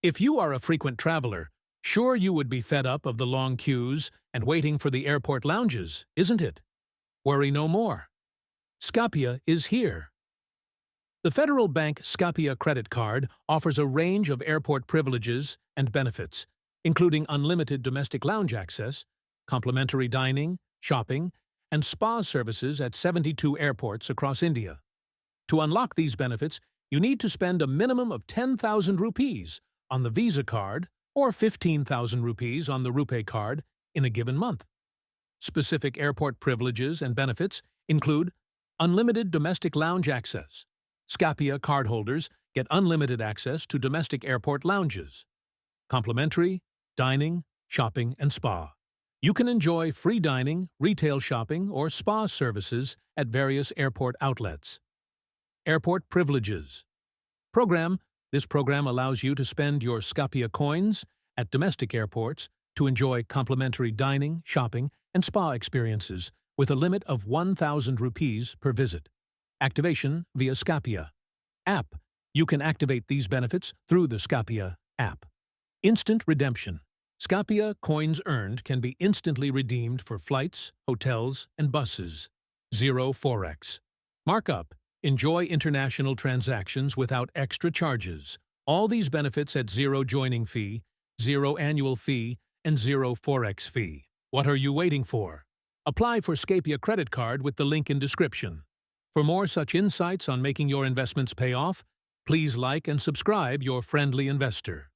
If you are a frequent traveler, sure you would be fed up of the long queues and waiting for the airport lounges, isn't it? Worry no more. Scapia is here. The Federal Bank Scapia Credit Card offers a range of airport privileges and benefits, including unlimited domestic lounge access, complimentary dining, shopping, and spa services at 72 airports across India. To unlock these benefits, you need to spend a minimum of 10,000 rupees on the Visa card or 15,000 rupees on the RuPay card in a given month. Specific airport privileges and benefits include unlimited domestic lounge access. Scapia cardholders get unlimited access to domestic airport lounges. Complimentary dining, shopping, and spa. You can enjoy free dining, retail shopping, or spa services at various airport outlets. Airport privileges. This program allows you to spend your Scapia coins at domestic airports to enjoy complimentary dining, shopping, and spa experiences with a limit of 1,000 rupees per visit. Activation via Scapia app. You can activate these benefits through the Scapia app. Instant redemption. Scapia coins earned can be instantly redeemed for flights, hotels, and buses. Zero Forex. Markup. Enjoy international transactions without extra charges. All these benefits at zero joining fee, zero annual fee, and zero Forex fee. What are you waiting for? Apply for Scapia Credit Card with the link in description. For more such insights on making your investments pay off, please like and subscribe your friendly investor.